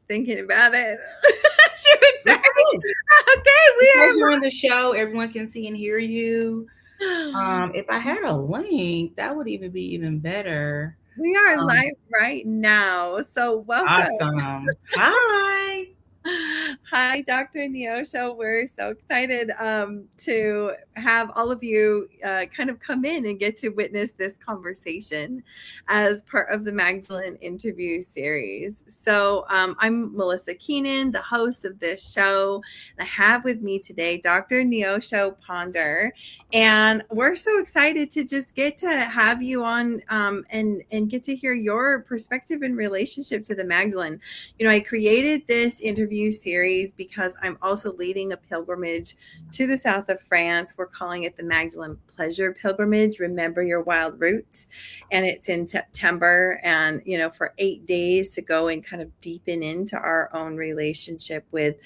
thinking about it. She would say, okay, Because you're on the show, everyone can see and hear you. If I had a link, that would even be even better. we are Um, live right now. So welcome. awesome. Hi. Hi, Dr. Neosho. We're so excited to have all of you kind of come in and get to witness this conversation as part of the Magdalene Interview Series. So I'm Melisa Keenan, the host of this show. And I have with me today Dr. Neosho Ponder. And we're so excited to just get to have you on and get to hear your perspective in relationship to the Magdalene. You know, I created this interview series because I'm also leading a pilgrimage to the south of France. We're calling it the Magdalene Pleasure Pilgrimage, Remember Your Wild Roots. And it's in September, and, you know, for 8 days to go and kind of deepen into our own relationship with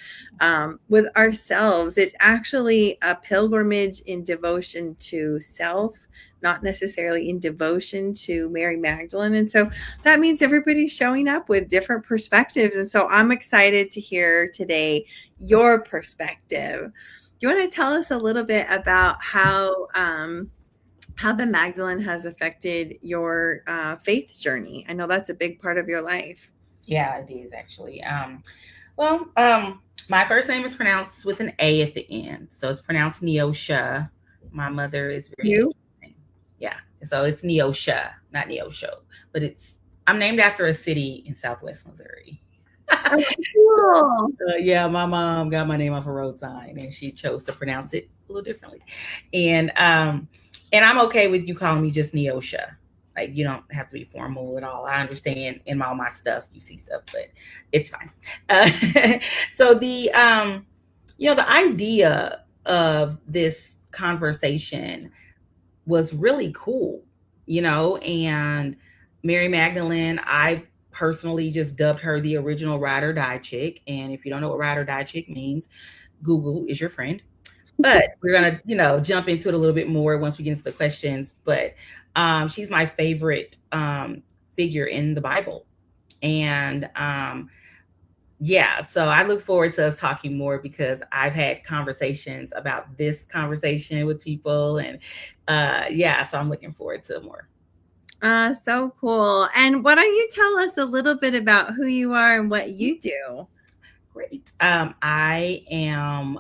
ourselves. It's actually a pilgrimage in devotion to self, not necessarily in devotion to Mary Magdalene. And so that means everybody's showing up with different perspectives. And so I'm excited to hear today your perspective. You want to tell us a little bit about how the Magdalene has affected your faith journey? I know that's a big part of your life. Yeah, it is actually. My first name is pronounced with an A at the end, so it's pronounced Neosha. My mother is very interesting. Yeah, so it's Neosha, not Neosho, but I'm named after a city in Southwest Missouri. Oh, cool. Yeah, my mom got my name off a road sign, and she chose to pronounce it a little differently. And I'm okay with you calling me just Neosha. Like, you don't have to be formal at all. I understand in all my stuff you see stuff, but it's fine. So the the idea of this conversation was really cool, and Mary Magdalene, I personally just dubbed her the original ride or die chick. And if you don't know what ride or die chick means, Google is your friend. But we're gonna, jump into it a little bit more once we get into the questions. But she's my favorite figure in the Bible, and so I look forward to us talking more, because I've had conversations about this conversation with people, and so I'm looking forward to more. So cool. And why don't you tell us a little bit about who you are and what you do? Great. I'm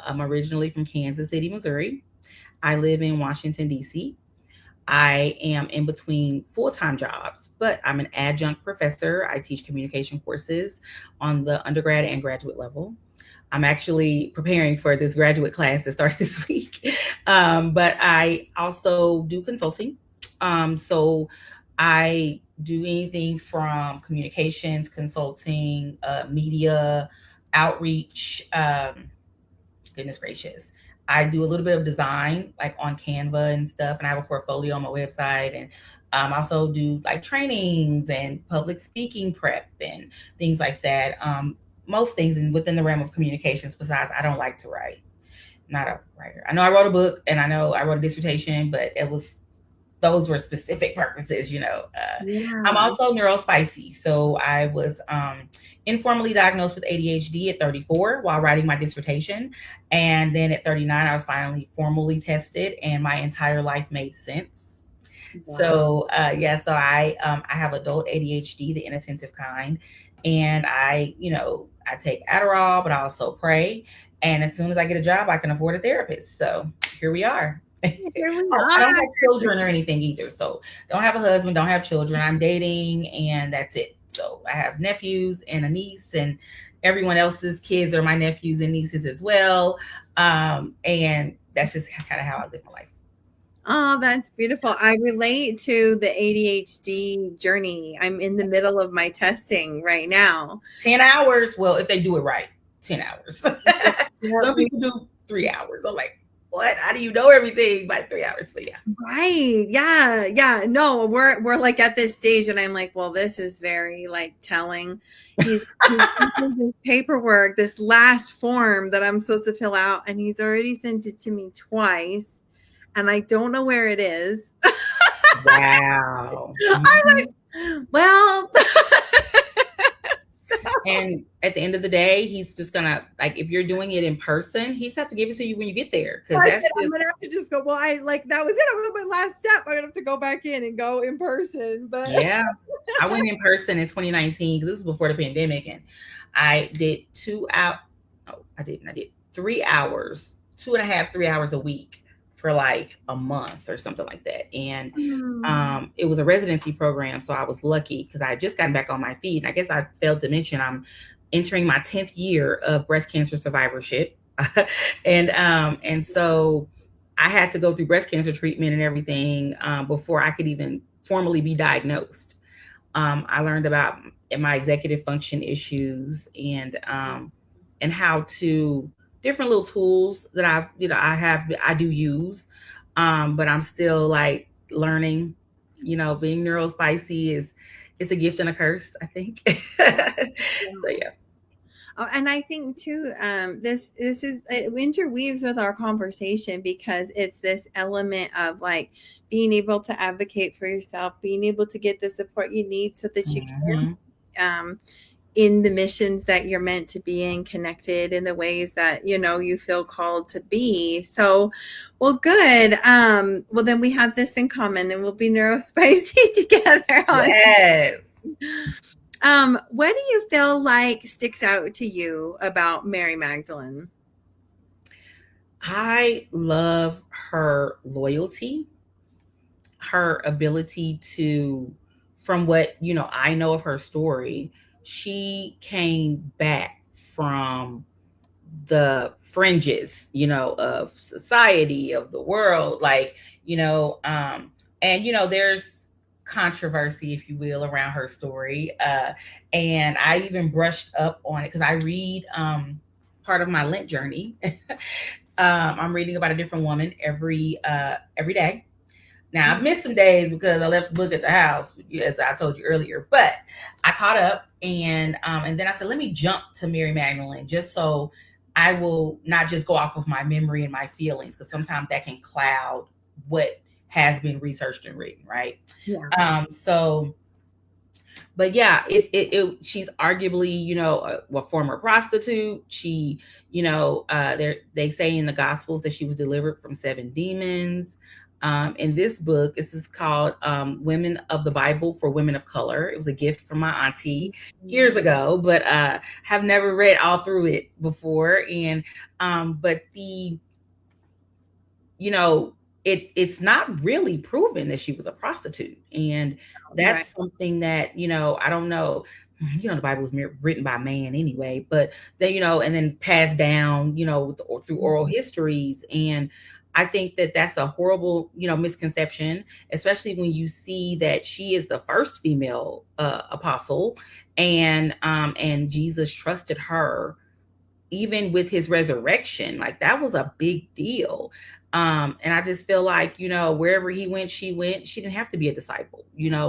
originally from Kansas City, Missouri. I live in Washington, D.C. I am in between full-time jobs, but I'm an adjunct professor. I teach communication courses on the undergrad and graduate level. I'm actually preparing for this graduate class that starts this week. But I also do consulting. So I do anything from communications, consulting, media, outreach. Goodness gracious. I do a little bit of design, like on Canva and stuff, and I have a portfolio on my website, and also do like trainings and public speaking prep and things like that. Most things within the realm of communications. Besides, I don't like to write. I'm not a writer. I know I wrote a book, and I know I wrote a dissertation, but those were specific purposes. I'm also neurospicy. So I was informally diagnosed with ADHD at 34 while writing my dissertation. And then at 39, I was finally formally tested, and my entire life made sense. Wow. So I have adult ADHD, the inattentive kind. And I take Adderall, but I also pray. And as soon as I get a job, I can afford a therapist. So here we are. I don't have children or anything either. So don't have a husband, don't have children. I'm dating, and that's it. So I have nephews and a niece, and everyone else's kids are my nephews and nieces as well. And that's just kind of how I live my life. Oh, that's beautiful. I relate to the ADHD journey. I'm in the middle of my testing right now. 10 hours. Well, if they do it right, 10 hours. Some people do 3 hours. I'm like, what? How do you know everything by 3 hours? But yeah. Right. Yeah. Yeah. No, we're like at this stage, and I'm like, well, this is very like telling. He's this paperwork, this last form that I'm supposed to fill out, and he's already sent it to me twice, and I don't know where it is. Wow. I'm like, well. And at the end of the day, he's just gonna, like, if you're doing it in person, he just have to give it to you when you get there, because I that's said, I'm just, gonna have to just go. Well, I like that was it. I'm gonna my last step. I'm gonna have to go back in and go in person. But yeah. I went in person in 2019 because this was before the pandemic, and I did 2 hours. Oh, I didn't. I did 3 hours, 2.5, 3 hours a week for like a month or something like that. And it was a residency program, so I was lucky because I had just gotten back on my feet. And I guess I failed to mention I'm entering my 10th year of breast cancer survivorship, and so I had to go through breast cancer treatment and everything before I could even formally be diagnosed. I learned about my executive function issues, and how to different little tools that I do use, but I'm still like learning. Being neurospicy is it's a gift and a curse, I think. So yeah. Oh, and I think too, this is it interweaves with our conversation because it's this element of like being able to advocate for yourself, being able to get the support you need so that you Hmm. can in the missions that you're meant to be in, connected in the ways that you feel called to be. So, well, good. Well, then we have this in common, and we'll be neurospicy together on. Yes. What do you feel like sticks out to you about Mary Magdalene? I love her loyalty, her ability to, from what I know of her story, she came back from the fringes of society, of the world, like, and there's controversy, if you will, around her story, and I even brushed up on it because I read part of my Lent journey. I'm reading about a different woman every day. Now I've missed some days because I left the book at the house, as I told you earlier. But I caught up, and then I said, let me jump to Mary Magdalene, just so I will not just go off of my memory and my feelings, because sometimes that can cloud what has been researched and written, right? Yeah. So, but yeah, she's arguably, a former prostitute. She, they say in the Gospels that she was delivered from 7 demons. In this book, this is called Women of the Bible for Women of Color. It was a gift from my auntie years ago, but have never read all through it before. And but it's not really proven that she was a prostitute. And Right. that's something that, I don't know. The Bible was written by man anyway, but then, and then passed down, through oral histories. And I think that that's a horrible, misconception, especially when you see that she is the first female apostle, and Jesus trusted her even with his resurrection. Like, that was a big deal. And I just feel like, wherever he went, she went. She didn't have to be a disciple.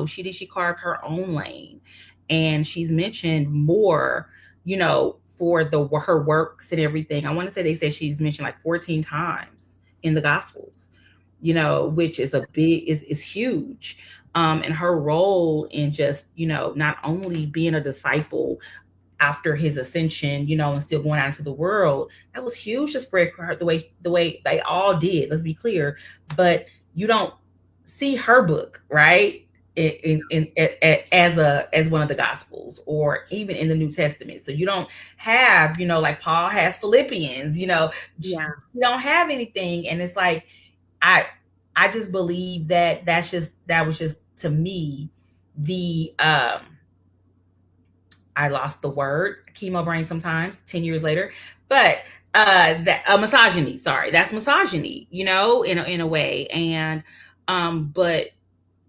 She carved her own lane, and she's mentioned more, for her works and everything. I want to say they said she's mentioned like 14 times in the Gospels, which is is huge. And her role in just, not only being a disciple after his ascension, and still going out into the world, that was huge to spread the way they all did. Let's be clear, but you don't see her book, right? As one of the Gospels, or even in the New Testament. So you don't have, like Paul has Philippians. Yeah. You don't have anything, and it's like I I just believe that that was just, to me, the I lost the word, chemo brain sometimes 10 years later, but that misogyny, sorry, that's misogyny, in a way. And but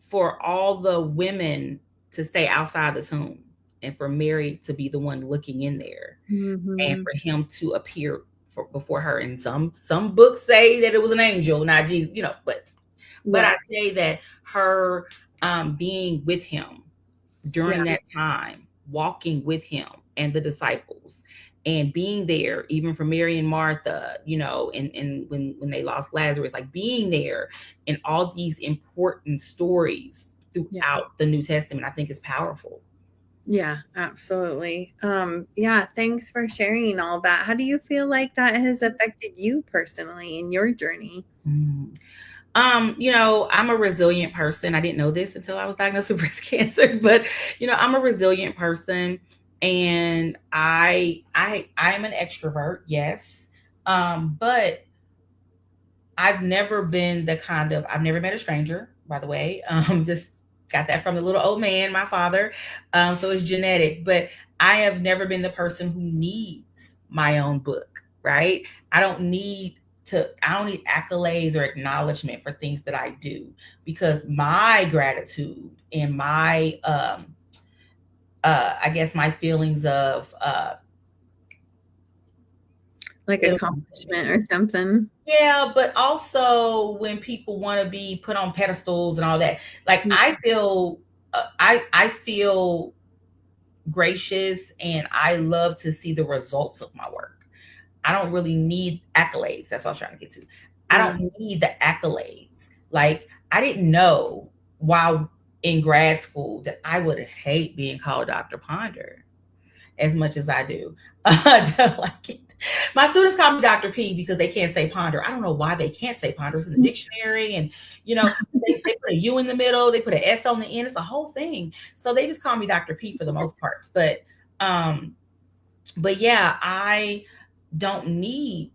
for all the women to stay outside the tomb, and for Mary to be the one looking in there, and Mm-hmm. for him to appear before her, and some books say that it was an angel, not Jesus, but Right. I say that her being with him Yeah. during that time, walking with him and the disciples, and being there, even for Mary and Martha, and when they lost Lazarus, like being there in all these important stories Yeah. throughout the New Testament, I think is powerful. Yeah, absolutely. Yeah, thanks for sharing all that. How do you feel like that has affected you personally in your journey? Mm. I'm a resilient person. I didn't know this until I was diagnosed with breast cancer, but I'm a resilient person, and I'm an extrovert, yes. But I've never been the kind of I've never met a stranger, by the way. Just got that from the little old man, my father. So it's genetic, but I have never been the person who needs my own book, right? I don't need accolades or acknowledgement for things that I do, because my gratitude and my I guess my feelings of Like accomplishment or something? yeah, but also when people want to be put on pedestals and all that, like I feel gracious, and I love to see the results of my work. I don't really need accolades. That's what I'm trying to get to. I Yeah. don't need the accolades. Like, I didn't know while in grad school that I would hate being called Dr. Ponder as much as I do. I don't like it. My students call me Dr. P because they can't say ponder. I don't know why they can't say ponder. It's in the dictionary, and they put a U in the middle, they put an S on the end. It's a whole thing. So they just call me Dr. P for the most part. Um, but yeah, I don't need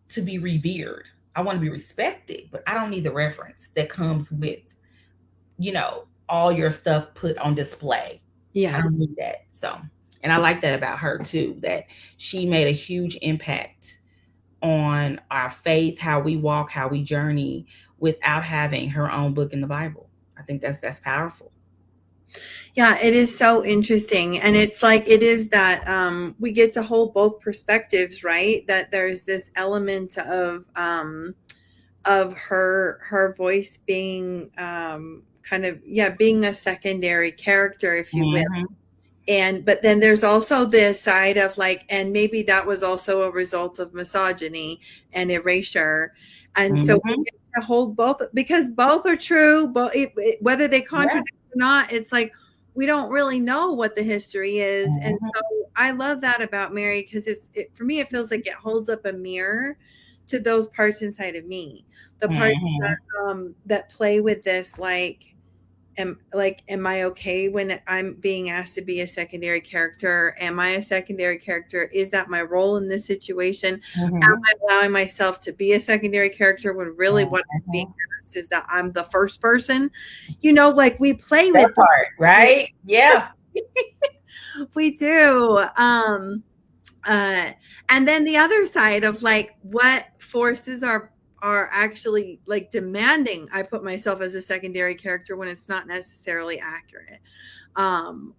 to be revered. I want to be respected, but I don't need the reverence that comes with, all your stuff put on display. I Yeah. don't need that. So, and I like that about her too, that she made a huge impact on our faith, how we walk, how we journey, without having her own book in the Bible. I think that's powerful. Yeah, it is so interesting. And it's like it is that we get to hold both perspectives, right? That there's this element of her voice being kind of, yeah, being a secondary character, if you will. Mhm, And but then there's also this side of like, and maybe that was also a result of misogyny and erasure. And so we mhm, get to hold both, because both are true, but whether they yeah, contradict or not, it's like we don't really know what the history is. And mhm, so I love that about Mary, because for me it feels like it holds up a mirror to those parts inside of me, the parts mhm, that play with this, am I okay when I'm being asked to be a secondary character? Am I a secondary character? Is that my role in this situation? Am mhm, I allowing myself to be a secondary character when really what is being mhm. asked is that I'm the first person? Like we play That with part, right? Yeah. we do. Uh and then the other side of like what forces are actually like demanding I put myself as a secondary character when it's not necessarily accurate,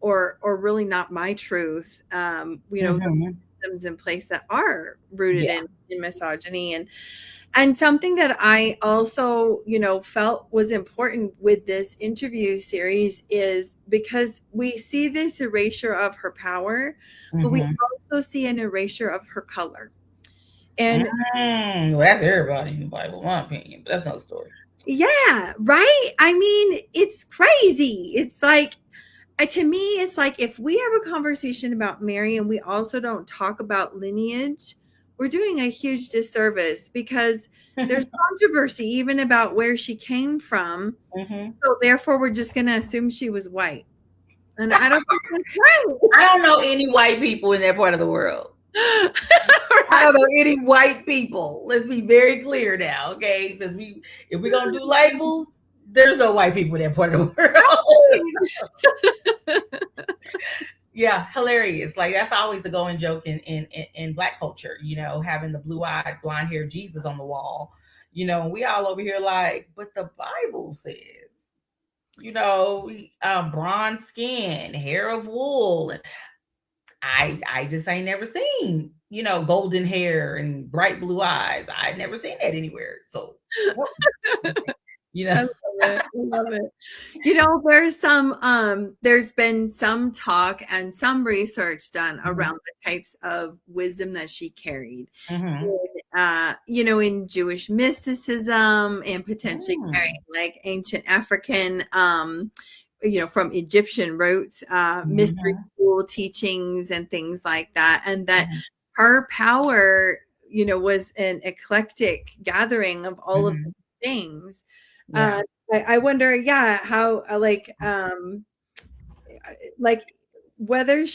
or really not my truth. The Mhm. systems in place that are rooted Yeah. in misogyny, and something that I also felt was important with this interview series is because we see this erasure of her power, but we Mhm. also see an erasure of her color. And Well, that's everybody in the Bible, in my opinion, but that's another story. yeah, right? I mean, it's crazy. It's like, to me, it's like if we have a conversation about Mary and we also don't talk about lineage, we're doing a huge disservice, because there's controversy even about where she came from. Mhm. So therefore, we're just going to assume she was white. And I don't think that's I don't know any white people in that part of the world. right. I Right. don't know any white people. Let's be very clear now, okay? If we're gonna do labels, there's no white people in that part of the world. Yeah, hilarious. Like, that's always the going joke in Black culture. Having the blue-eyed, blonde-haired Jesus on the wall. We all over here like, but the Bible says, bronze skin, hair of wool, and I just ain't never seen, golden hair and bright blue eyes. I never seen that anywhere. So what you I know? love it. I love it. There's been some talk and some research done Mhm, around the types of wisdom that she carried mhm, in Jewish mysticism, and potentially carrying mm, like ancient African from Egyptian roots, mystery Mhm. school teachings and things like that, and that Mhm. her power, was an eclectic gathering of all of Mhm. these things. Yeah. I wonder, yeah, how like whether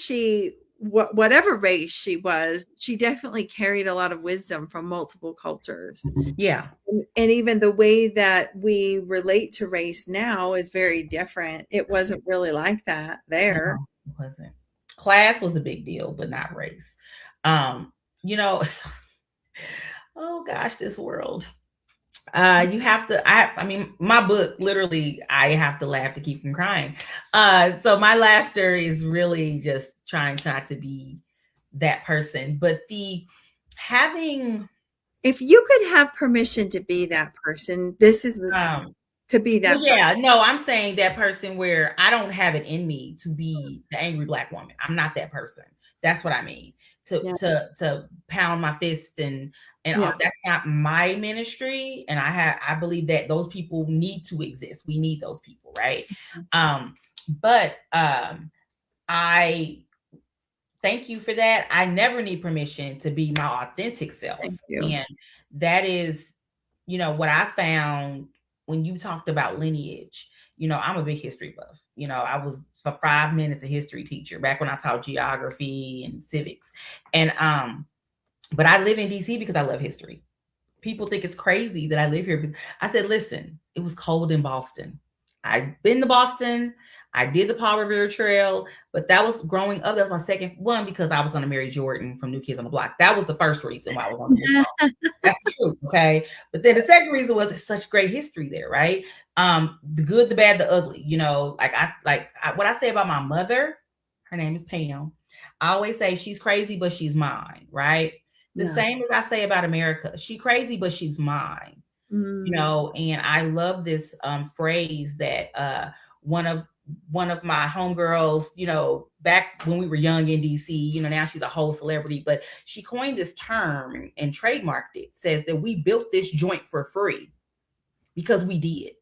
whatever race she was, she definitely carried a lot of wisdom from multiple cultures. Yeah. And even the way that we relate to race now is very different. It wasn't really like that there. No, it wasn't. Class was a big deal, but not race. You know, oh gosh, this world. You have to, I mean, my book, literally, I have to laugh to keep from crying. So my laughter is really just trying not to be that person. But the having, If you could have permission to be that person, this is the time um, to be well, that person. yeah, no, I'm saying that person where I don't have it in me to be the angry Black woman. I'm not that person. That's what I mean. Yeah. To pound my fist and Yeah. all, that's not my ministry. And I believe that those people need to exist. We need those people, right? But I thank you for that. I never need permission to be my authentic self. Thank you. And that is, what I found when you talked about lineage. I'm a big history buff. I was for 5 minutes a history teacher back when I taught geography and civics. And but I live in DC because I love history. People think it's crazy that I live here. I said, listen, it was cold in Boston. I've been to Boston. I did the Paul Revere Trail, but that was growing up. That was my second one because I was going to marry Jordan from New Kids on the Block. That was the first reason why I was on the move. That's the truth, okay? But then the second reason was it's such great history there, right? The good, the bad, the ugly. What I say about my mother. Her name is Pam. I always say she's crazy, but she's mine, right? The Yeah. same as I say about America. She crazy, but she's mine. And I love this phrase that one of my homegirls, back when we were young in DC, now she's a whole celebrity, but she coined this term and trademarked it, says that we built this joint for free because we did,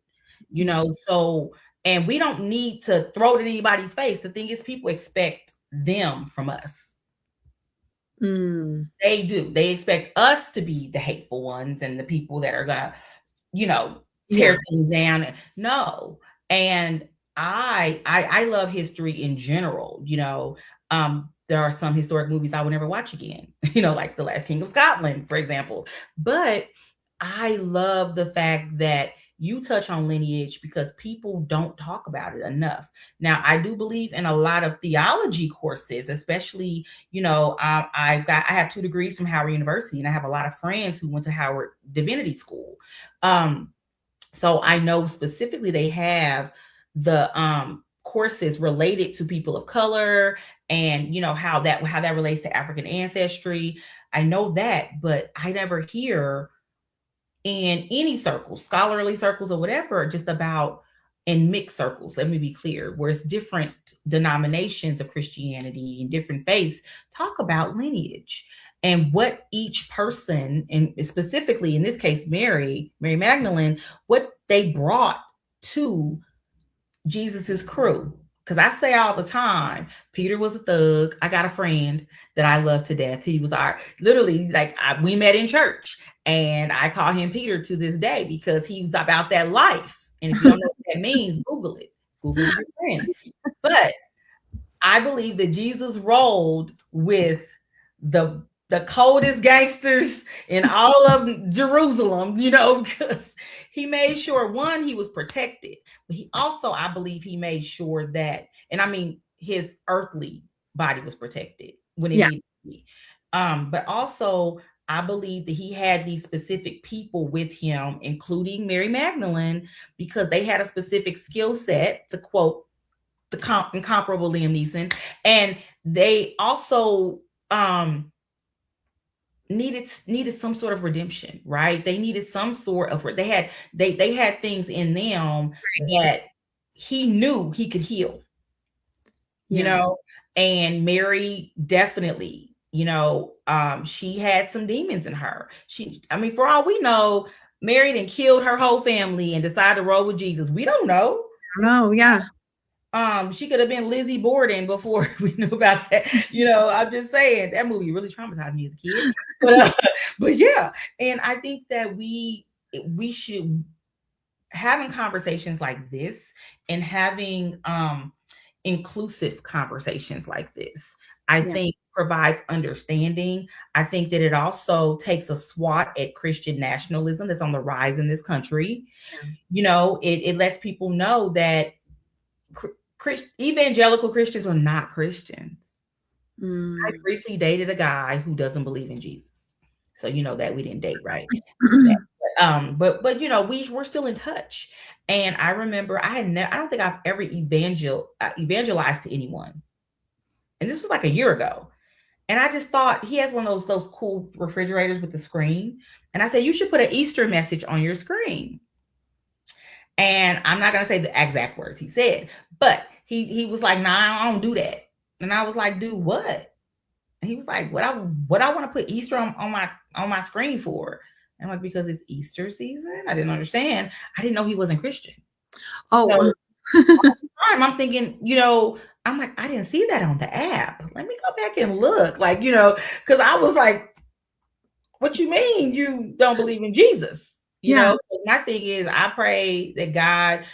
so, and we don't need to throw it in anybody's face. The thing is, people expect them from us. Mm. They do. They expect us to be the hateful ones and the people that are gonna, tear Yeah. things down. No. And I love history in general. There are some historic movies I would never watch again, like The Last King of Scotland, for example. But I love the fact that you touch on lineage because people don't talk about it enough. Now, I do believe in a lot of theology courses, especially, I have 2 degrees from Howard University, and I have a lot of friends who went to Howard Divinity School. So I know specifically they have the courses related to people of color and how that relates to African ancestry. I know that, but I never hear in any circles, scholarly circles or whatever, just about in mixed circles, let me be clear, where it's different denominations of Christianity and different faiths talk about lineage and what each person, and specifically in this case, Mary Magdalene, what they brought to Jesus's crew. Because I say all the time, Peter was a thug. I got a friend that I love to death. He was we met in church, and I call him Peter to this day because he was about that life. And if you don't know what that means, Google it. Google is your friend. But I believe that Jesus rolled with the coldest gangsters in all of Jerusalem, because he made sure, one, he was protected, but he also, I believe, he made sure that, and I mean, his earthly body was protected when it Yeah. needed to be. But also, I believe that he had these specific people with him, including Mary Magdalene, because they had a specific skill set, to quote the incomparable Liam Neeson, and they also needed some sort of redemption, right? They needed some sort of they had things in them that he knew he could heal, Yeah. and Mary definitely, she had some demons in her. I mean, for all we know, married and killed her whole family and decided to roll with Jesus. We don't know. No, yeah. She could have been Lizzie Borden before we knew about that. I'm just saying that movie really traumatized me as a kid. But yeah, and I think that we should having conversations like this and having inclusive conversations like this, I Yeah. think provides understanding. I think that it also takes a swat at Christian nationalism that's on the rise in this country. Yeah. It lets people know that evangelical Christians are not Christians. I Mm. briefly dated a guy who doesn't believe in Jesus. So that we didn't date, right? But we're still in touch. And I remember I don't think I've ever evangelized to anyone. And this was like a year ago. And I just thought he has one of those cool refrigerators with the screen. And I said, you should put an Easter message on your screen. And I'm not gonna say the exact words he said, but he was like, nah, I don't do that. And I was like, do what? And he was like, what I want to put Easter on my screen for? And I'm like, because it's Easter season. I didn't understand. I didn't know he wasn't Christian. Oh. So I'm thinking, I'm like, I didn't see that on the app. Let me go back and look, because I was like, what you mean you don't believe in Jesus? Yeah. My thing is, I pray that God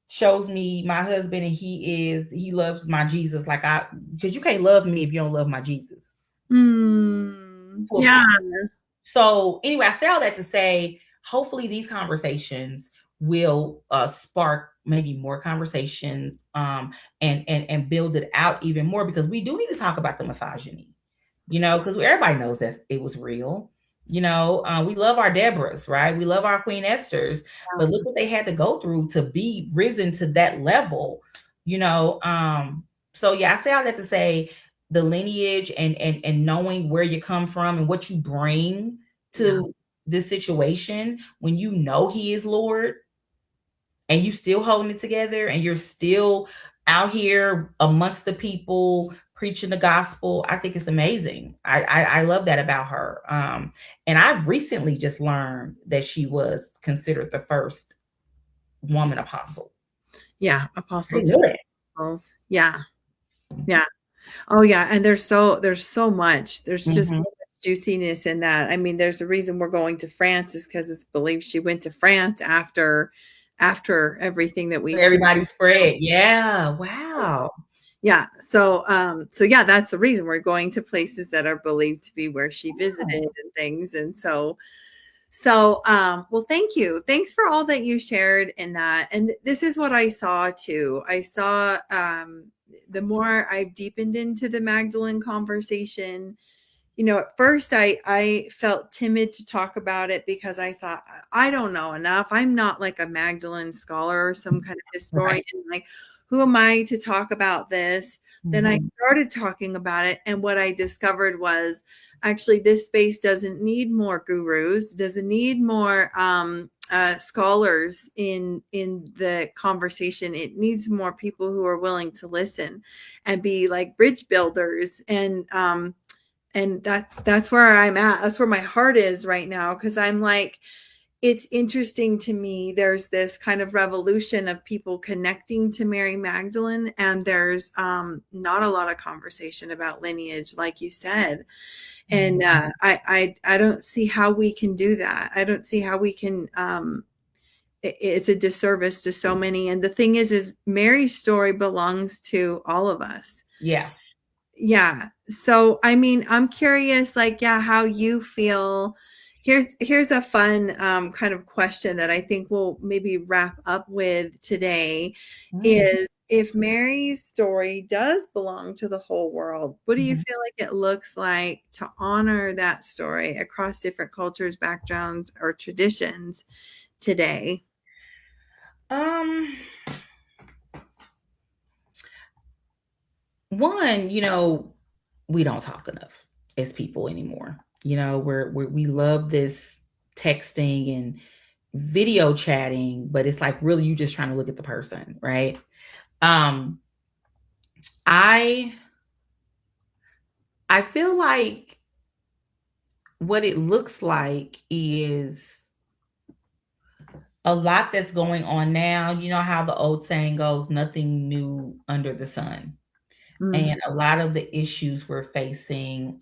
shows me my husband and he loves my Jesus, because you can't love me if you don't love my Jesus. Full Yeah. stop. So anyway, I say all that to say, hopefully these conversations will spark maybe more conversations, and build it out even more, because we do need to talk about the misogyny, because everybody knows that it was real. We love our Deborahs, right? We love our Queen Esthers, but look what they had to go through to be risen to that level. So yeah, I say all that to say, the lineage and knowing where you come from and what you bring to this situation, when you know he is Lord and you still holding it together and you're still out here amongst the people preaching the gospel, I think it's amazing. I love that about her. And I've recently just learned that she was considered the first woman apostle. Yeah. Apostle I to know that. apostles. Yeah. Yeah. Oh yeah. And there's so much. There's just so Mhm. much juiciness in that. I mean, there's a reason we're going to France, is because it's believed she went to France after everything that we see. Everybody spread. Yeah. Wow. Yeah. So yeah, that's the reason we're going to places that are believed to be where she visited and things. And well, thank you. Thanks for all that you shared in that. And this is what I saw too. I saw the more I've deepened into the Magdalene conversation, at first I felt timid to talk about it because I thought, I don't know enough. I'm not like a Magdalene scholar or some kind of historian. Right. Like, who am I to talk about this? Then I Mhm. started talking about it. And what I discovered was, actually, this space doesn't need more gurus, doesn't need more scholars in the conversation. It needs more people who are willing to listen and be like bridge builders. And that's where I'm at. That's where my heart is right now, because I'm like, it's interesting to me. There's this kind of revolution of people connecting to Mary Magdalene, and there's not a lot of conversation about lineage, like you said. And I don't see how we can do that. I don't see how we can. It's a disservice to so many. And the thing is Mary's story belongs to all of us. Yeah. Yeah. So, I mean, I'm curious, like, yeah, how you feel. Here's a fun kind of question that I think we'll maybe wrap up with today, Mm. is, if Mary's story does belong to the whole world, what do you Mhm. feel like it looks like to honor that story across different cultures, backgrounds, or traditions today? Um, One, we don't talk enough as people anymore. We love this texting and video chatting, but it's like, really, you just trying to look at the person, right? Um, I I feel like what it looks like is a lot that's going on now. You know how the old saying goes, nothing new under the sun. Mm, And a lot of the issues we're facing,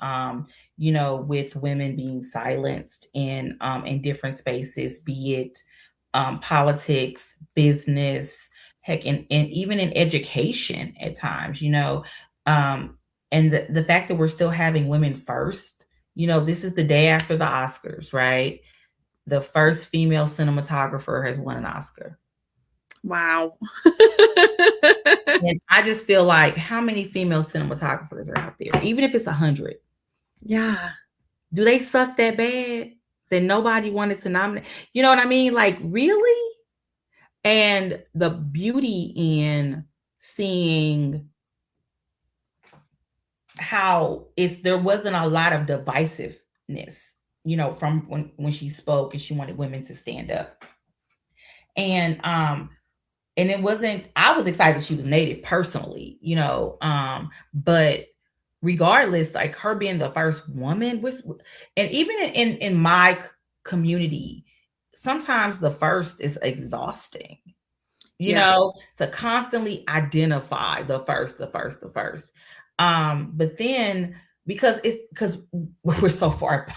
with women being silenced in different spaces, be it politics, business, heck, and even in education at times, um, and the fact that we're still having women first. This is the day after the Oscars, right? The first female cinematographer has won an Oscar. wow. And I just feel like, how many female cinematographers are out there? Even if it's 100, Yeah. do they suck that bad that nobody wanted to nominate? You know what I mean? Like, really? And the beauty in seeing how there wasn't a lot of divisiveness, from when she spoke and she wanted women to stand up. And it wasn't, I was excited she was Native personally, but regardless, like, her being the first woman was, and even in my community, sometimes the first is exhausting, Yeah. to constantly identify the first. But then, because we're so far,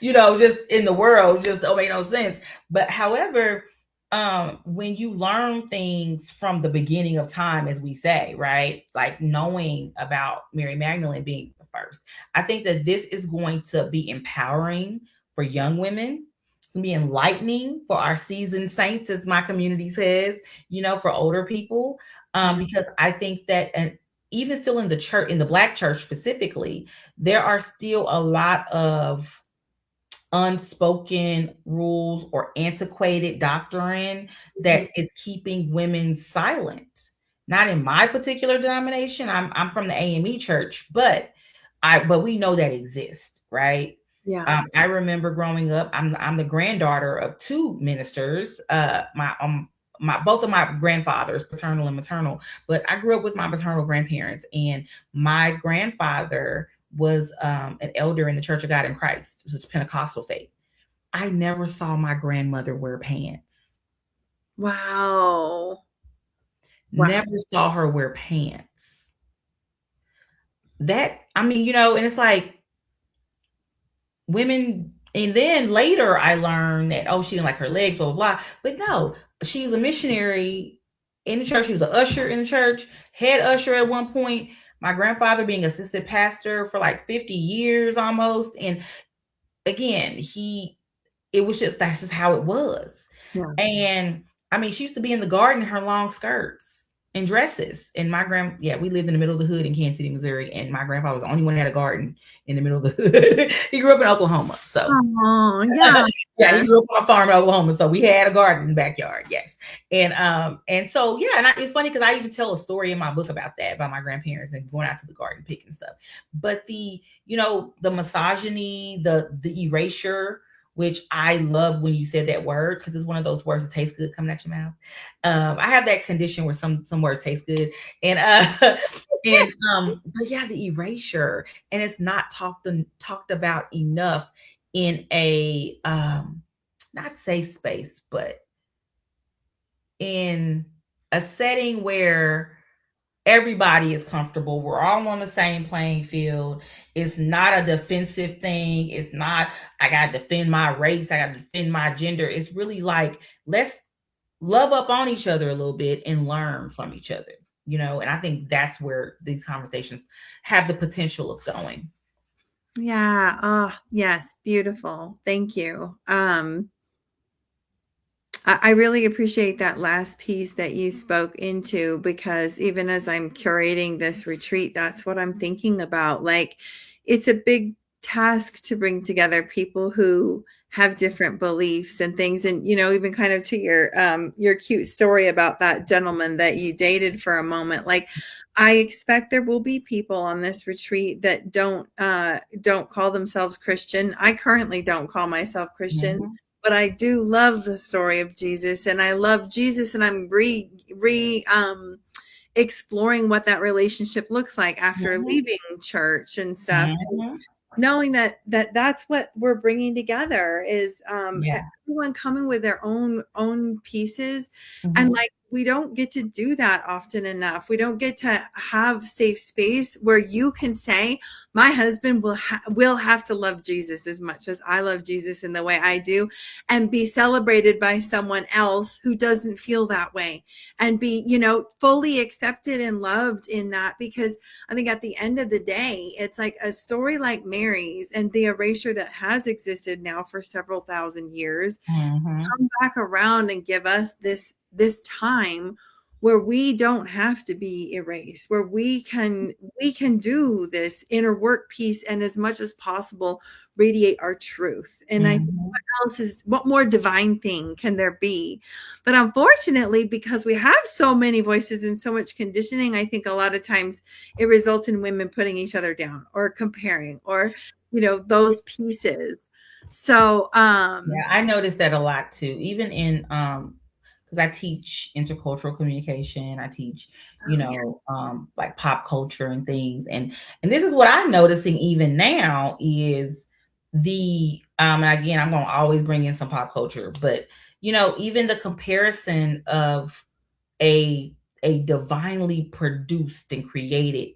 just in the world, just don't make no sense. But however, when you learn things from the beginning of time, as we say, right? Like, knowing about Mary Magdalene being the first, I think that this is going to be empowering for young women. It's going to be enlightening for our seasoned saints, as my community says, for older people. Yeah. Because I think that, and even still in the church, in the Black church specifically, there are still a lot of unspoken rules or antiquated doctrine that is keeping women silent. Not in my particular denomination. I'm from the AME church, but we know that exists, right? Yeah. I remember growing up. I'm the granddaughter of two ministers. My both of my grandfathers, paternal and maternal, but I grew up with my maternal grandparents, and my grandfather was an elder in the Church of God in Christ. It was a Pentecostal faith. I never saw my grandmother wear pants. Wow. Wow. Never saw her wear pants. That, I mean, and it's like, women, and then later I learned that, oh, she didn't like her legs, blah blah blah. But no, she was a missionary in the church. She was an usher in the church, head usher at one point. My grandfather being assistant pastor for like 50 years almost. And again, it was just, that's just how it was. Yeah. And I mean, she used to be in the garden in her long skirts and dresses. And we lived in the middle of the hood in Kansas City, Missouri, and my grandfather was the only one that had a garden in the middle of the hood. He grew up in Oklahoma, so Oh, yeah. yeah, he grew up on a farm in Oklahoma, so we had a garden in the backyard. Yes, and so yeah, and it's funny because I even tell a story in my book about that, about my grandparents and going out to the garden picking stuff. But the misogyny, the erasure, which I love when you said that word, because it's one of those words that tastes good coming out your mouth. I have that condition where some words taste good, and but yeah, the erasure, and it's not talked about enough in a not safe space, but in a setting where everybody is comfortable. We're all on the same playing field. It's not a defensive thing. It's not, I got to defend my race, I got to defend my gender. It's really like, let's love up on each other a little bit and learn from each other, and I think that's where these conversations have the potential of going. Yeah. Oh, yes. Beautiful. Thank you. I really appreciate that last piece that you spoke into, because even as I'm curating this retreat, that's what I'm thinking about. Like, it's a big task to bring together people who have different beliefs and things. And, even kind of to your cute story about that gentleman that you dated for a moment. Like, I expect there will be people on this retreat that don't call themselves Christian. I currently don't call myself Christian. Mhm. But I do love the story of Jesus, and I love Jesus, and I'm exploring what that relationship looks like after Mhm. leaving church and stuff. And Mhm. knowing that that's what we're bringing together is Yeah. everyone coming with their own pieces. And Mhm. like we don't get to do that often enough. We don't get to have safe space where you can say, my husband will have to love Jesus as much as I love Jesus in the way I do, and be celebrated by someone else who doesn't feel that way, and be, fully accepted and loved in that. Because I think at the end of the day, it's like a story like Mary's and the erasure that has existed now for several thousand years Mhm. come back around and give us this time where we don't have to be erased, where we can do this inner work piece, and as much as possible radiate our truth. And I think Mhm. what more divine thing can there be? But unfortunately, because we have so many voices and so much conditioning, I think a lot of times it results in women putting each other down or comparing, or those pieces. So Yeah, I noticed that a lot too. Even in because I teach intercultural communication, I teach, oh yeah. like pop culture and things, and this is what I'm noticing even now is the and again, I'm gonna always bring in some pop culture, but even the comparison of a divinely produced and created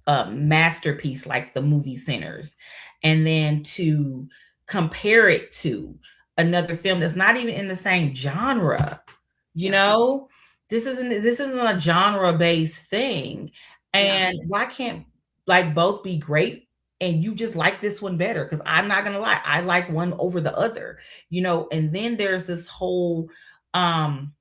masterpiece like the movie Sinners, and then to compare it to another film that's not even in the same genre. You Yeah. know, this isn't a genre based thing, Yeah. and why can't like both be great? And you just like this one better, because I'm not gonna lie, I like one over the other. And then there's this whole um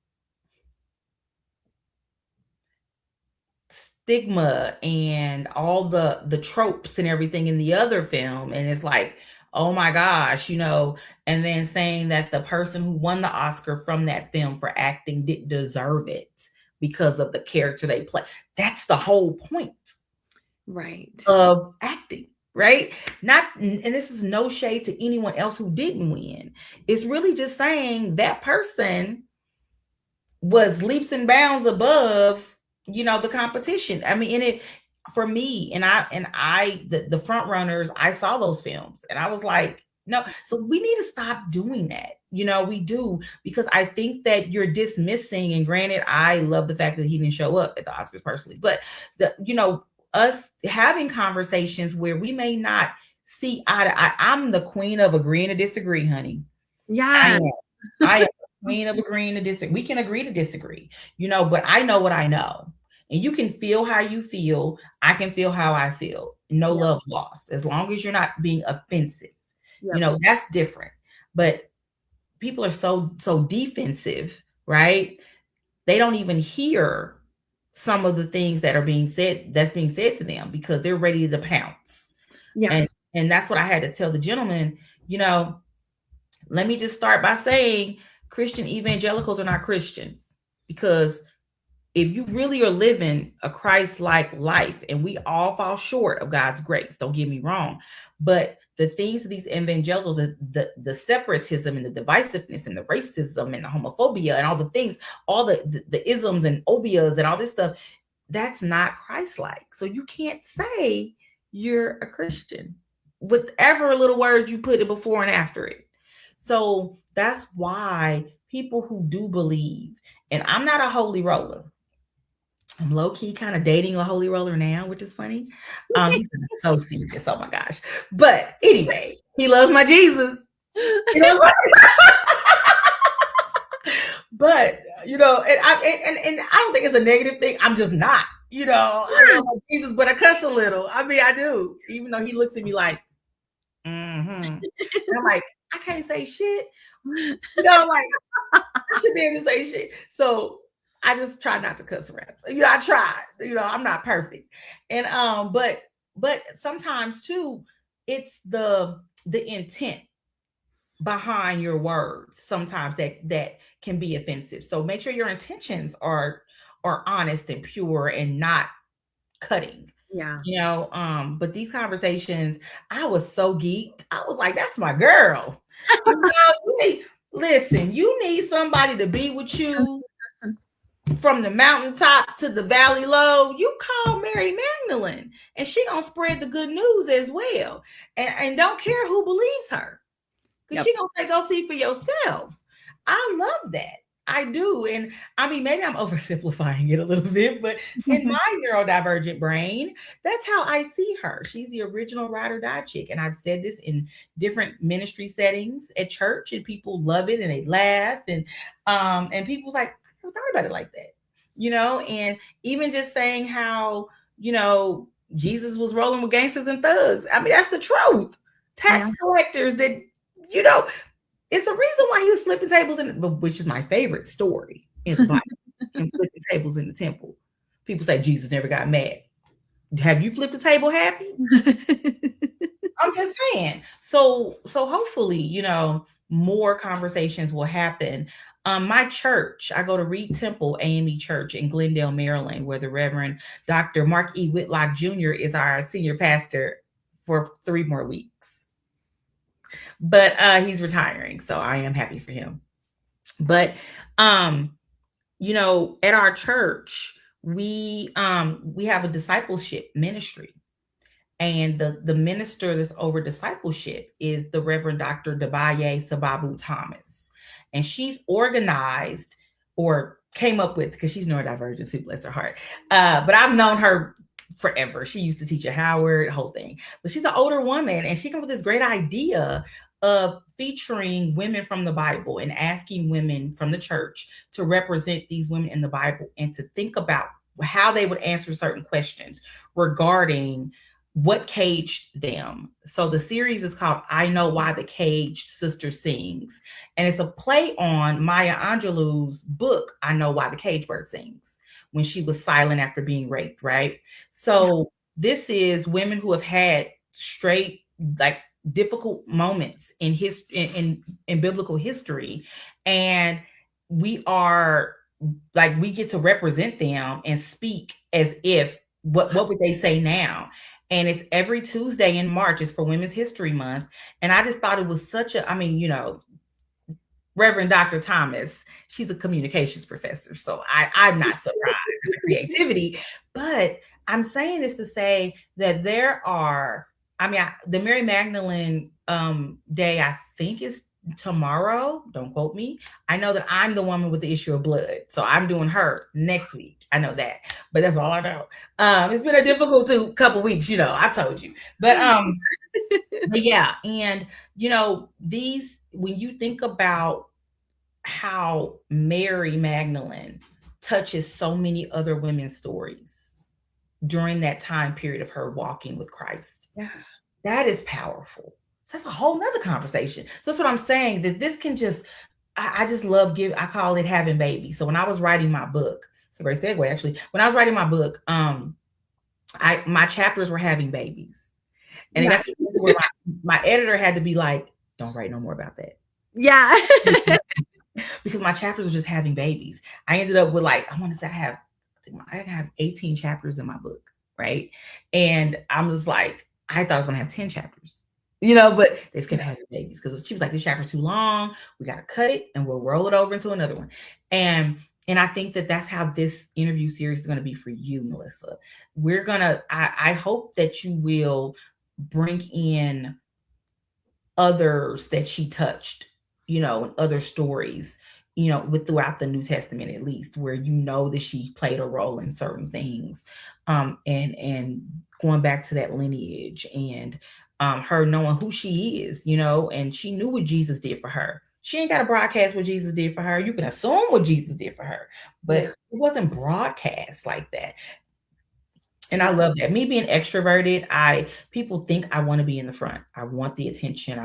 stigma and all the tropes and everything in the other film, and it's like, oh my gosh, and then saying that the person who won the Oscar from that film for acting didn't deserve it because of the character they play. That's the whole point Right. of acting, right? Not, and this is no shade to anyone else who didn't win. It's really just saying that person was leaps and bounds above, the competition. I mean, and it, for me, and I the front runners, I saw those films and I was like, no. So we need to stop doing that. We do, because I think that you're dismissing, and granted, I love the fact that he didn't show up at the Oscars personally, but us having conversations where we may not see eye to eye. I'm the queen of agreeing to disagree, honey. I Yeah. am. I am the queen of agreeing to disagree. We can agree to disagree, but I know what I know. And you can feel how you feel. I can feel how I feel. No Yep. love lost. As long as you're not being offensive, Yep. that's different. But people are so defensive, right? They don't even hear some of the things that's being said to them, because they're ready to pounce. Yeah. And that's what I had to tell the gentleman. Let me just start by saying Christian evangelicals are not Christians, because if you really are living a Christ-like life, and we all fall short of God's grace, don't get me wrong, but the things of these evangelicals, the separatism and the divisiveness and the racism and the homophobia and all the things, all the isms and obias and all this stuff, that's not Christ-like. So you can't say you're a Christian, whatever little words you put it before and after it. So that's why people who do believe, and I'm not a holy roller. I'm low key kind of dating a holy roller now, which is funny. He's so serious. Oh my gosh. But anyway, he loves my Jesus. He loves my But and I don't think it's a negative thing. I'm just not. I love my Jesus, but I cuss a little. I mean, I do, even though he looks at me like, mm-hmm. And I'm like, I can't say shit. Like, I should be able to say shit. So I just try not to cuss around. I try. I'm not perfect. And but sometimes too, it's the intent behind your words sometimes that can be offensive. So make sure your intentions are honest and pure and not cutting. Yeah. But these conversations, I was so geeked. I was like, that's my girl. Listen, you need somebody to be with you from the mountaintop to the valley low. You call Mary Magdalene, and she gonna spread the good news as well, and don't care who believes her. because she gonna say, go see for yourself. I love that. I do. And I mean, maybe I'm oversimplifying it a little bit, but in my neurodivergent brain, that's how I see her. She's the original ride or die chick. And I've said this in different ministry settings at church, and people love it and they laugh. And people's like, I never thought about it like that. And even just saying how, Jesus was rolling with gangsters and thugs. I mean, that's the truth. Tax collectors that, it's the reason why he was flipping tables which is my favorite story in the Bible. Him flipping tables in the temple. People say Jesus never got mad. Have you flipped the table happy? I'm just saying. So hopefully, more conversations will happen. My church, I go to Reed Temple AME Church in Glendale, Maryland, where the Reverend Dr. Mark E. Whitlock Jr. is our senior pastor for 3 more weeks. But he's retiring, so I am happy for him. But at our church, we have a discipleship ministry. And the minister that's over discipleship is the Reverend Dr. Dabaye Sababu Thomas. And she's organized or came up with, because she's neurodivergent too, bless her heart. But I've known her forever. She used to teach at Howard, whole thing. But she's an older woman, and she came up with this great idea of featuring women from the Bible and asking women from the church to represent these women in the Bible and to think about how they would answer certain questions regarding what caged them. So the series is called I Know Why the Caged Sister Sings. And it's a play on Maya Angelou's book, I Know Why the Caged Bird Sings, when she was silent after being raped, right? So this is women who have had straight, like, difficult moments in biblical history. And we are like, we get to represent them and speak as if, what would they say now? And it's every Tuesday in March. It's for Women's History Month. And I just thought it was such Reverend Dr. Thomas, she's a communications professor. So I'm not surprised at the creativity. But I'm saying this to say that there are, the Mary Magdalene Day, I think, is tomorrow. Don't quote me. I know that I'm the woman with the issue of blood. So I'm doing her next week. I know that. But that's all I know. It's been a difficult couple weeks, I told you. But but yeah. And when you think about how Mary Magdalene touches so many other women's stories during that time period of her walking with Christ. Yeah. That is powerful. So that's a whole nother conversation. So that's what I'm saying, that this can just, I just love I call it having babies. So when I was writing my book, it's a great segue actually. When I was writing my book, my chapters were having babies. And it actually, my editor had to be like, don't write no more about that. Yeah. Because my chapters were just having babies. I ended up with I want to say I have 18 chapters in my book, right? And I'm just like, I thought I was going to have 10 chapters, but they just kept having babies because she was like, this chapter's too long. We got to cut it and we'll roll it over into another one. And I think that that's how this interview series is going to be for you, Melisa. I hope that you will bring in others that she touched, and other stories, throughout the New Testament, at least, where that she played a role in certain things, and going back to that lineage, and her knowing who she is, and she knew what Jesus did for her. She ain't got to broadcast what Jesus did for her. You can assume what Jesus did for her, but it wasn't broadcast like that. And I love that. Me being extroverted, people think I want to be in the front. I want the attention.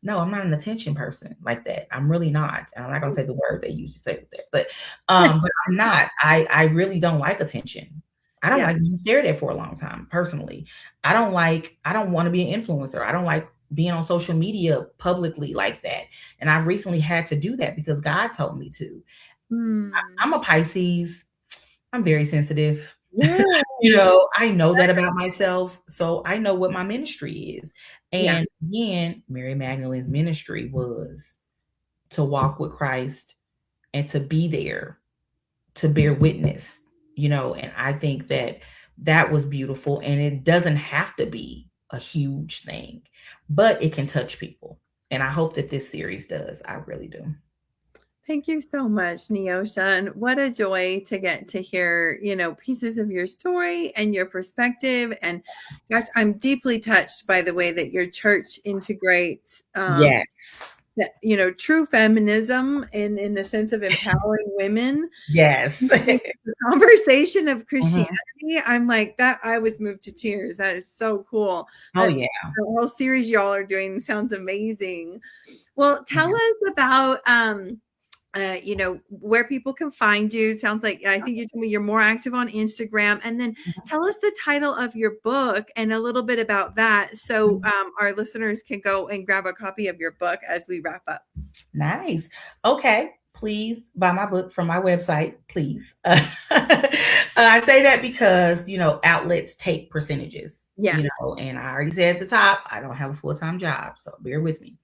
No, I'm not an attention person like that. I'm really not. And I'm not going to say the word they usually say with that, but I'm not. I really don't like attention. I don't like being stared at for a long time, personally. I don't want to be an influencer. I don't like being on social media publicly like that. And I've recently had to do that because God told me to. I'm a Pisces. I'm very sensitive. Yeah. I know that about myself. So I know what my ministry is. And again, Mary Magdalene's ministry was to walk with Christ and to be there, to bear witness, and I think that was beautiful. And it doesn't have to be a huge thing, but it can touch people. And I hope that this series does. I really do. Thank you so much, Neosho. And what a joy to get to hear, pieces of your story and your perspective. And gosh, I'm deeply touched by the way that your church integrates Yes. true feminism in the sense of empowering women. Yes. The conversation of Christianity, Mhm. I'm like that. I was moved to tears. That is so cool. Oh, yeah. The whole series y'all are doing sounds amazing. Well, tell Yeah. us about where people can find you. It sounds like I think you told me you're more active on Instagram. And then tell us the title of your book and a little bit about that, so our listeners can go and grab a copy of your book as we wrap up. Nice. Okay. Please buy my book from my website, please. I say that because, outlets take percentages, Yeah. And I already said at the top, I don't have a full-time job, so bear with me.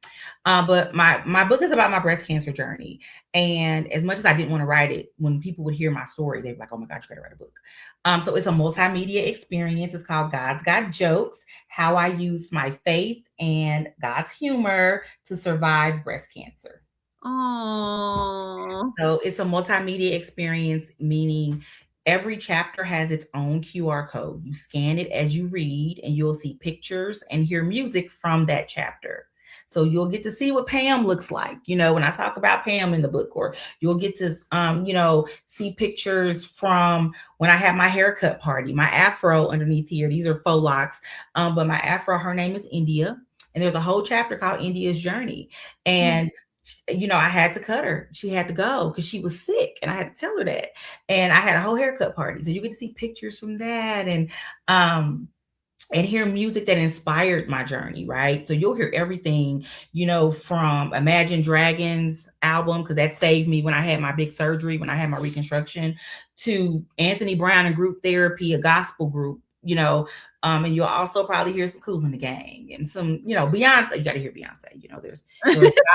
But my book is about my breast cancer journey. And as much as I didn't want to write it, when people would hear my story, they'd be like, oh my God, you got to write a book. So it's a multimedia experience. It's called God's Got Jokes: How I Used My Faith and God's Humor to Survive Breast Cancer. Oh. So it's a multimedia experience, meaning every chapter has its own QR code. You scan it as you read, and you'll see pictures and hear music from that chapter. So you'll get to see what Pam looks like, when I talk about Pam in the book, or you'll get to, see pictures from when I had my haircut party, my afro underneath here. These are faux locks. But my afro, her name is India. And there's a whole chapter called India's Journey. And I had to cut her. She had to go because she was sick, and I had to tell her that. And I had a whole haircut party. So you get to see pictures from that, and hear music that inspired my journey, right? So you'll hear everything, from Imagine Dragons album, because that saved me when I had my big surgery, when I had my reconstruction, to Anthony Brown and Group Therapy, a gospel group, and you'll also probably hear some Kool in the Gang and some, Beyonce. You got to hear Beyonce. There's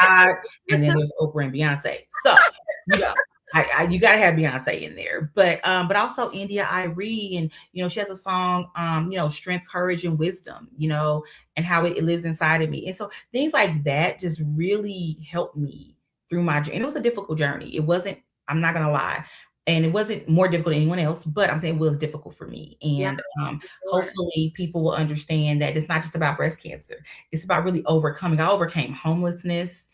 God, and then there's Oprah and Beyonce. So, you got to have Beyonce in there, but also India Irie, and she has a song, Strength, Courage, and Wisdom, and how it lives inside of me, and so things like that just really helped me through my journey. And it was a difficult journey. It wasn't. I'm not gonna lie. And it wasn't more difficult than anyone else, but I'm saying it was difficult for me. And Sure. hopefully people will understand that it's not just about breast cancer. It's about really overcoming. I overcame homelessness.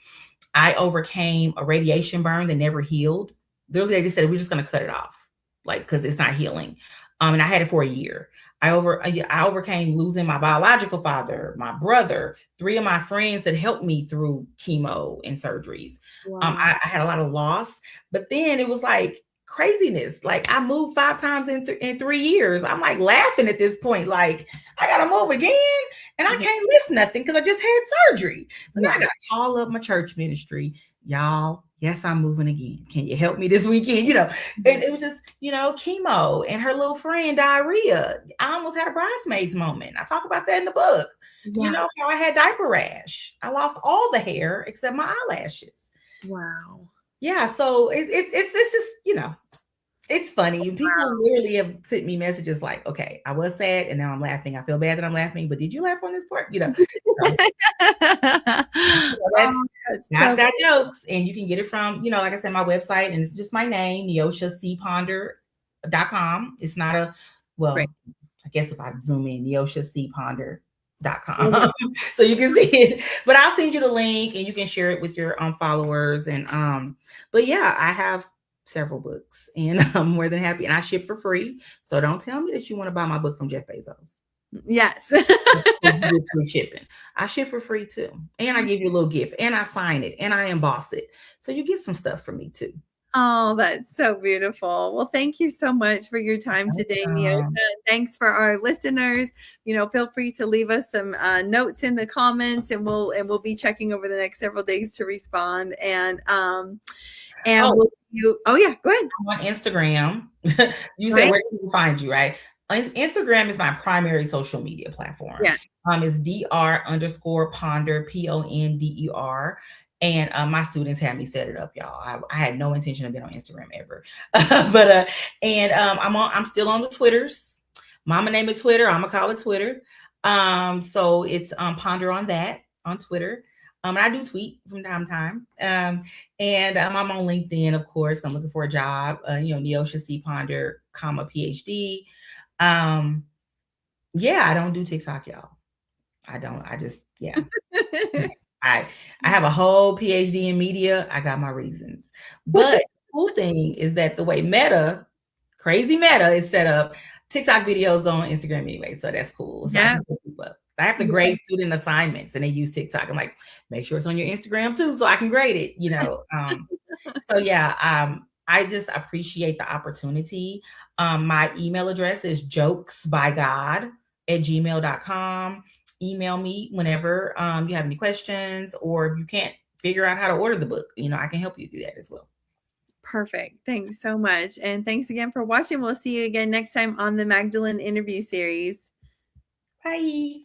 I overcame a radiation burn that never healed. They just said, we're just going to cut it off, because it's not healing. And I had it for a year. I overcame losing my biological father, my brother, 3 of my friends that helped me through chemo and surgeries. Wow. I had a lot of loss, but then it was like craziness. Like, I moved 5 times in 3 years. I'm like laughing at this point. Like, I got to move again, and I can't lift nothing because I just had surgery. So now I got to call up my church ministry. Y'all, yes, I'm moving again. Can you help me this weekend? And it was just, chemo and her little friend diarrhea. I almost had a bridesmaids moment. I talk about that in the book. Yeah. How I had diaper rash. I lost all the hair except my eyelashes. Wow. Yeah. So it's just, it's funny. People literally have sent me messages like, okay, I was sad and now I'm laughing. I feel bad that I'm laughing, but did you laugh on this part? God's Got Jokes. And you can get it from, like I said, my website, and it's just my name, neoshocponder.com. It's not I guess if I zoom in, neoshocponder.com. So you can see it, but I'll send you the link and you can share it with your followers. And but yeah, I have several books, and I'm more than happy, and I ship for free. So don't tell me that you want to buy my book from Jeff Bezos. Yes. Free shipping. I ship for free too, and I give you a little gift, and I sign it, and I emboss it, so you get some stuff from me too. Oh, that's so beautiful. Well, thank you so much for your time today, Neosho. Thanks for our listeners. Feel free to leave us some notes in the comments, and we'll be checking over the next several days to respond. And go ahead. I'm on Instagram. You said where can we find you, right? Instagram is my primary social media platform. Yeah. It's dr_ponder, PONDER. And my students had me set it up, y'all. I had no intention of being on Instagram ever. But I'm still on the Twitters. Mama name is Twitter. I'm gonna call it Twitter. So it's Ponder on that on Twitter. And I do tweet from time to time. And I'm on LinkedIn, of course. I'm looking for a job. Neosho Ponder, PhD. Yeah, I don't do TikTok, y'all. I don't. I just, yeah. I have a whole PhD in media. I got my reasons. But the cool thing is that the way crazy Meta is set up, TikTok videos go on Instagram anyway. So that's cool. So I Yeah. can still keep up. I have to grade student assignments and they use TikTok. I'm like, make sure it's on your Instagram too, so I can grade it. So yeah, I just appreciate the opportunity. My email address is jokesbygod@gmail.com. Email me whenever you have any questions, or if you can't figure out how to order the book, I can help you do that as well. Perfect. Thanks so much. And thanks again for watching. We'll see you again next time on the Magdalene Interview Series. Bye.